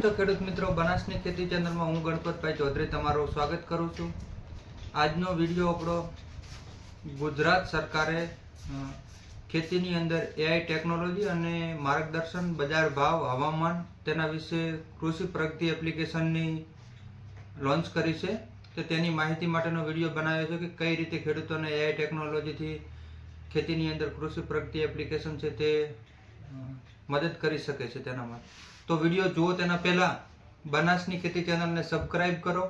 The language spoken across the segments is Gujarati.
તો ખેડૂત મિત્રો, બનાસની ખેતી ચેનલમાં હું ગણપતભાઈ ચૌધરી તમારું સ્વાગત કરું છું। આજનો વિડીયો આપણો ગુજરાત સરકારે ખેતીની અંદર એઆઈ ટેકનોલોજી અને માર્ગદર્શન, બજાર ભાવ, હવામાન તેના વિશે કૃષિ પ્રગતિ એપ્લિકેશનની લોન્ચ કરી છે। તો તેની માહિતી માટેનો વિડીયો બનાવ્યો છે કે કઈ રીતે ખેડૂતોને એઆઈ ટેકનોલોજીથી ખેતીની અંદર કૃષિ પ્રગતિ એપ્લિકેશન છે તે મદદ કરી શકે છે તેના માટે। તો વિડીયો જુઓ તેના પહેલાં બનાસની ખેતી ચેનલને સબસ્ક્રાઈબ કરો,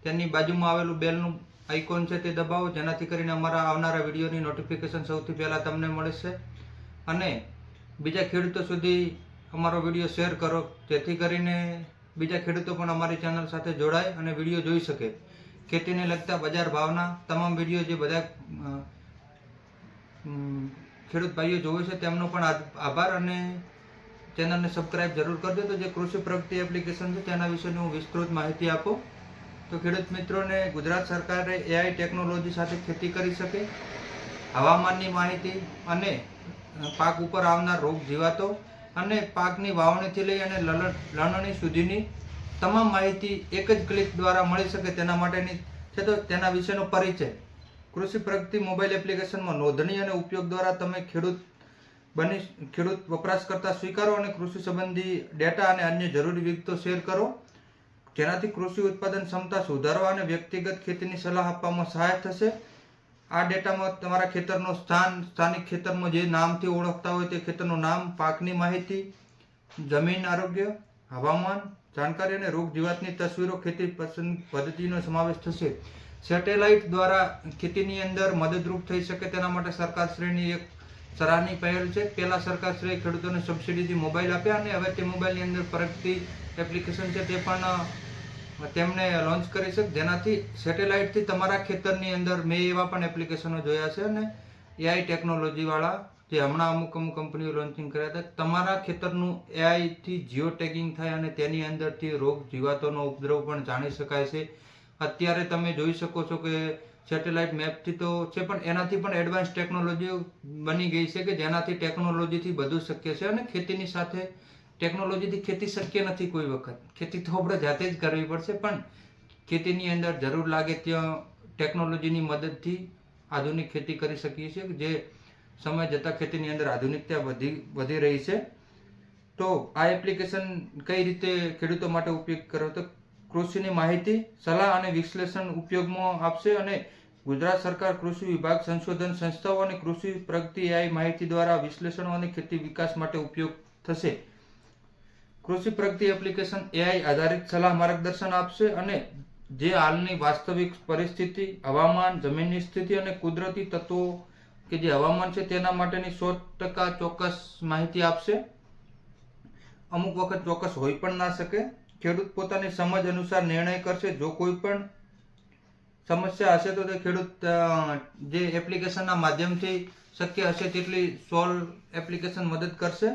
તેની બાજુમાં આવેલું બેલનું આઇકોન છે તે દબાવો, જેનાથી કરીને અમારા આવનારા વિડીયોની નોટિફિકેશન સૌથી પહેલાં તમને મળશે। અને બીજા ખેડૂતો સુધી અમારો વિડીયો શેર કરો, જેથી કરીને બીજા ખેડૂતો પણ અમારી ચેનલ સાથે જોડાય અને વિડીયો જોઈ શકે। ખેતીને લગતા બજાર ભાવના તમામ વિડીયો જે બધા ખેડૂત ભાઈઓ જોવે છે તેમનો પણ આભાર। અને ચેનલને સબસ્ક્રાઇબ જરૂર કરજો। તો જે કૃષિ પ્રગતિ એપ્લિકેશન છે તેના વિશેની હું વિસ્તૃત માહિતી આપું તો ખેડૂત મિત્રોને ગુજરાત સરકારે એઆઈ ટેકનોલોજી સાથે ખેતી કરી શકે, હવામાનની માહિતી અને પાક ઉપર આવનાર રોગ જીવાતો અને પાકની વાવણીથી લઈ અને લણણી સુધીની તમામ માહિતી એક જ ક્લિક દ્વારા મળી શકે તેના માટેની છે। તો તેના વિશેનો પરિચય કૃષિ પ્રગતિ મોબાઈલ એપ્લિકેશનમાં નોંધણી અને ઉપયોગ દ્વારા તમે ખેડૂત વપરાશકર્તા સ્વીકારો અને કૃષિ સંબંધી ડેટા અને અન્ય જરૂરી વિગતો શેર કરો, જેનાથી કૃષિ ઉત્પાદન ક્ષમતા સુધારવા અને વ્યક્તિગત ખેતીની સલાહ આપવામાં સહાય થશે। આ ડેટામાં તમારા ખેતરનું સ્થાનિક ખેતરમાં જે નામથી ઓળખતા હોય તે ખેતરનું નામ, પાકની માહિતી, જમીન આરોગ્ય, હવામાન જાણકારી અને રોગ જીવાતની તસવીરો, ખેતી પદ્ધતિનો સમાવેશ થશે। સેટેલાઇટ દ્વારા ખેતીની અંદર મદદરૂપ થઈ શકે તેના માટે સરકારશ્રીની એક સરાહનીય પહેલ છે। પહેલા સરકારશ્રીએ ખેડૂતોને સબસિડીથી મોબાઈલ આપ્યા અને હવે તે મોબાઈલની અંદર પ્રગતિ એપ્લિકેશન છે તે પણ તેમણે લોન્ચ કરી છે, જેનાથી સેટેલાઇટથી તમારા ખેતરની અંદર મેં એવા પણ એપ્લિકેશનો જોયા છે અને એઆઈ ટેકનોલોજીવાળા જે હમણાં અમુક કંપનીઓ લોન્ચિંગ કર્યા હતા, તમારા ખેતરનું એઆઈથી જીઓ ટેગિંગ થાય અને તેની અંદરથી રોગ જીવાતોનો ઉપદ્રવ પણ જાણી શકાય છે। અત્યારે તમે જોઈ શકો છો કે સેટેલાઇટ મેપથી તો છે, પણ એનાથી પણ એડવાન્સ ટેકનોલોજીઓ બની ગઈ છે કે જેનાથી ટેકનોલોજીથી બધું શક્ય છે। અને ખેતીની સાથે ટેકનોલોજીથી ખેતી શક્ય નથી, કોઈ વખત ખેતી તો આપણે જાતે જ કરવી પડશે, પણ ખેતીની અંદર જરૂર લાગે ત્યાં ટેકનોલોજીની મદદથી આધુનિક ખેતી કરી શકીએ છીએ, જે સમય જતાં ખેતીની અંદર આધુનિકતા વધી રહી છે। તો આ એપ્લિકેશન કઈ રીતે ખેડૂતો માટે ઉપયોગ કરો તો કૃષિની માહિતી, સલાહ અને વિશ્લેષણ ઉપયોગમાં આપશે અને ગુજરાત સરકાર કૃષિ વિભાગ, સંશોધન સંસ્થાઓ અને કૃષિ પ્રગતિ એઆઈ માહિતી દ્વારા વિશ્લેષણો અને ખેતી વિકાસ માટે ઉપયોગ થશે। કૃષિ પ્રગતિ એપ્લિકેશન એઆઈ આધારિત સલાહ માર્ગદર્શન આપશે અને જે હાલની વાસ્તવિક પરિસ્થિતિ, હવામાન, જમીનની સ્થિતિ અને કુદરતી તત્વો કે જે હવામાન છે તેના માટેની 100% ચોક્કસ માહિતી આપશે। અમુક વખત ચોક્કસ હોઈ પણ ના શકે। ખેડૂત પોતાની સમજ અનુસાર નિર્ણય કરશે। જો કોઈ પણ સમસ્યા હશે તો તે ખેડૂત જે એપ્લિકેશનના માધ્યમથી શક્ય હશે તેટલી સોલ્વ એપ્લિકેશન મદદ કરશે।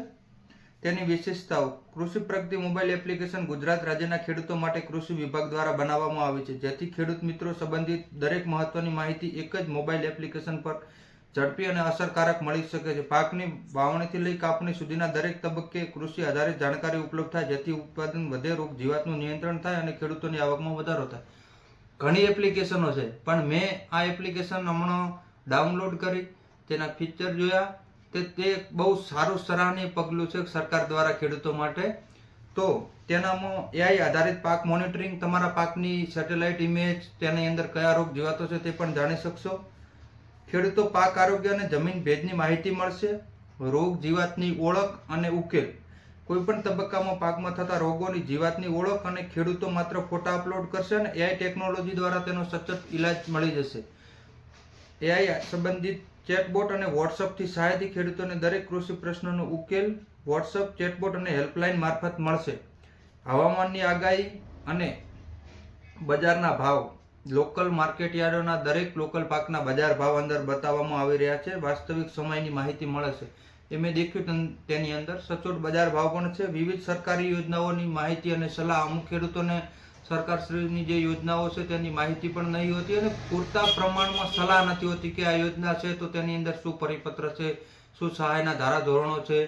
તેની વિશેષતાઓ કૃષિ પ્રગતિ મોબાઈલ એપ્લિકેશન ગુજરાત રાજ્યના ખેડૂતો માટે કૃષિ વિભાગ દ્વારા બનાવવામાં આવી છે, જેથી ખેડૂત મિત્રો સંબંધિત દરેક મહત્વની માહિતી એક જ મોબાઈલ એપ્લિકેશન પર ઝડપી અને અસરકારક મળી શકે છે। પાકની વાવણીથી લઈ કાપણી સુધીના દરેક તબક્કે કૃષિ આધારિત જાણકારી ઉપલબ્ધ થાય, જેથી ઉત્પાદન વધે, રોગ જીવાતનું નિયંત્રણ થાય અને ખેડૂતોની આવકમાં વધારો થાય। ઘણી એપ્લિકેશનો છે, પણ મેં આ એપ્લિકેશન હમણાં ડાઉનલોડ કરી તેના ફીચર જોયા તે બહુ સારું સરાહનીય પગલું છે સરકાર દ્વારા ખેડૂતો માટે। તો તેનામાં એઆઈ આધારિત પાક મોનિટરિંગ, તમારા પાકની સેટેલાઇટ ઇમેજ, તેની અંદર કયા રોગ જીવાતો છે તે પણ જાણી શકશો। ખેડૂતો પાક આરોગ્ય અને જમીન ભેજની માહિતી મળશે, રોગ જીવાતની ઓળખ અને ઉકેલ, કોઈ પણ તબક્કામાં પાકમાં થતા રોગોની જીવાતની ઓળખ અને ખેડૂતો માત્ર ફોટા અપલોડ કરશે અને એઆઈ ટેકનોલોજી દ્વારા તેનો સચોટ ઇલાજ મળી જશે। એઆઈ સંબંધિત ચેટબોટ અને વોટ્સઅપથી સહાયથી ખેડૂતોને દરેક કૃષિ પ્રશ્નોનો ઉકેલ વોટ્સઅપ, ચેટબોટ અને હેલ્પલાઇન મારફત મળશે। હવામાનની આગાહી અને બજારના ભાવ, લોકલ માર્કેટ યાર્ડોના દરેક લોકલ પાકના બજાર ભાવ અંદર બતાવવામાં આવી રહ્યા છે, વાસ્તવિક સમયની માહિતી મળે છે। એ મેં દેખ્યું તેની અંદર સચોટ બજાર ભાવ પણ છે। વિવિધ સરકારી યોજનાઓની માહિતી અને સલાહ, અમુક ખેડૂતોને સરકારશ્રીની જે યોજનાઓ છે તેની માહિતી પણ નહીં હોતી અને પૂરતા પ્રમાણમાં સલાહ નથી હોતી કે આ યોજના છે તો તેની અંદર શું પરિપત્ર છે, શું સહાયના ધારાધોરણો છે,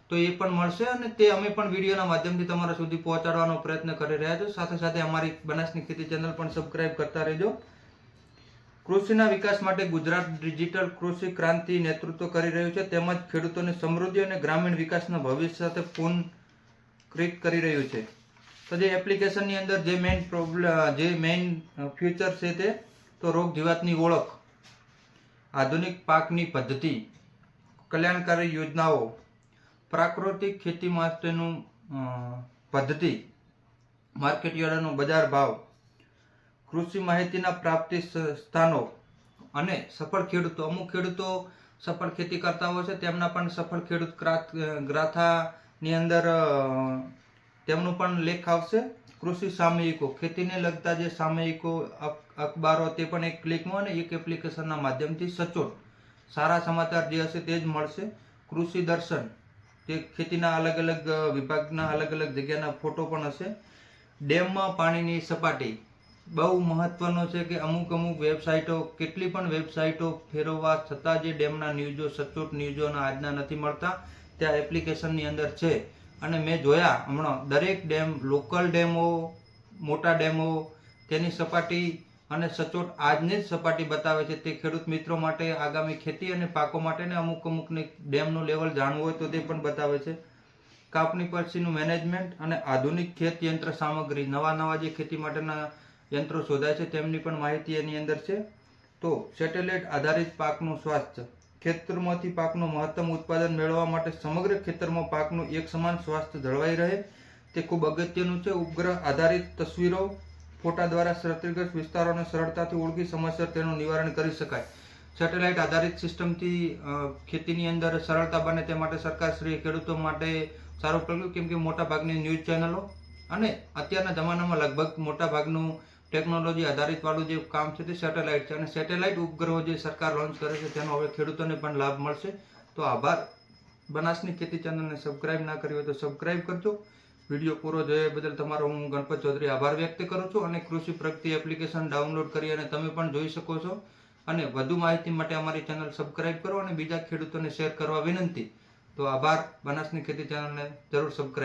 તો એ પણ મળશે અને તે અમે પણ વિડીયોના માધ્યમથી તમારા સુધી પહોંચાડવાનો પ્રયત્ન કરી રહ્યા છો. સાથે સાથે અમારી બનાસની ખેતી ચેનલ પણ સબસ્ક્રાઇબ કરતા રહેજો. કૃષિના વિકાસ માટે ગુજરાત ડિજિટલ કૃષિ ક્રાંતિ નેતૃત્વ કરી રહ્યું છે, તેમજ ખેડૂતોની સમૃદ્ધિ અને ગ્રામીણ વિકાસના ભવિષ્ય સાથે પુનઃક્રિત કરી રહ્યું છે. તો જે એપ્લિકેશનની અંદર જે મેઇન ફ્યુચર છે તે તો રોગ જીવાતની ઓળખ, આધુનિક પાકની પદ્ધતિ, કલ્યાણકારી યોજનાઓ, પ્રાકૃતિક ખેતી માટેનું પદ્ધતિ, માર્કેટ યાર્ડનો બજાર ભાવ, કૃષિ માહિતીના પ્રાપ્તિ સ્થાનો અને સફળ ખેડૂતો. અમુક ખેડૂતો સફળ ખેતી કરતા હોય છે, તેમના પણ સફળ ખેડૂત ગ્રાથાની અંદર તેમનું પણ લેખ આવશે. કૃષિ સામયિકો, ખેતીને લગતા જે સામયિકો, અખબારો, તે પણ એક ક્લિકમાં અને એક એપ્લિકેશનના માધ્યમથી સચોટ સારા સમાચાર જે હશે તે જ મળશે. કૃષિ દર્શન, તે ખેતીના અલગ અલગ વિભાગના અલગ અલગ જગ્યાના ફોટો પણ હશે. ડેમમાં પાણીની સપાટી, બહુ મહત્વનો છે કે અમુક વેબસાઇટો, કેટલી પણ વેબસાઇટો ફેરવવા છતાં જે ડેમના ન્યૂઝો, સચોટ ન્યૂઝોના આજના નથી મળતા, ત્યાં એપ્લિકેશનની અંદર છે. અને મેં જોયા હમણાં દરેક ડેમ, લોકલ ડેમો, મોટા ડેમો, તેની સપાટી અને સચોટ આજની જ સપાટી બતાવે છે. તે ખેડૂત મિત્રો માટે આગામી ખેતી અને પાકો માટે ને અમુકની ડેમનું લેવલ જાણવું હોય તો તે પણ બતાવે છે. કાપણી પછીનું મેનેજમેન્ટ અને આધુનિક ખેત યંત્ર સામગ્રી, નવા જે ખેતી માટેના યંત્રો શોધાય છે તેમની પણ માહિતી એની અંદર છે. તો સેટેલાઇટ આધારિત પાકનું સ્વાસ્થ્ય, ખેતરમાંથી પાકનું મહત્તમ ઉત્પાદન મેળવવા માટે સમગ્ર ખેતરમાં પાકનું એક સમાન સ્વાસ્થ્ય જળવાઈ રહે તે ખૂબ અગત્યનું છે. ઉપગ્રહ આધારિત તસવીરો, ફોટા દ્વારા ક્ષતિગ્રસ્ત વિસ્તારોને સરળતાથી ઓળખી સમયસર તેનું નિવારણ કરી શકાય. સેટેલાઇટ આધારિત સિસ્ટમથી ખેતીની અંદર સરળતા બને તે માટે સરકારશ્રીએ ખેડૂતો માટે સારું કર્યું, કેમ કે મોટા ભાગની ન્યૂઝ ચેનલો અને અત્યારના જમાનામાં લગભગ મોટા ભાગનું ટેકનોલોજી આધારિત વાળું જે કામ છે તે સેટેલાઇટ છે. અને સેટેલાઇટ ઉપગ્રહો જે સરકાર લોન્ચ કરે છે તેનો હવે ખેડૂતોને પણ લાભ મળશે. તો આભાર. બનાસની ખેતી ચેનલને સબસ્ક્રાઇબ ના કરી હોય તો સબસ્ક્રાઇબ કરજો. વિડીયો પૂરો જોયા બદલ તમારો હું ગણપત ચૌધરી આભાર વ્યક્ત કરું છું. અને કૃષિ પ્રગતિ એપ્લિકેશન ડાઉનલોડ કરી અને તમે પણ જોઈ શકો છો. અને વધુ માહિતી માટે અમારી ચેનલ સબસ્ક્રાઇબ કરો અને બીજા ખેડૂતોને શેર કરવા વિનંતી. તો આભાર. બનાસની ખેતી ચેનલને જરૂર સબસ્ક્રાઇબ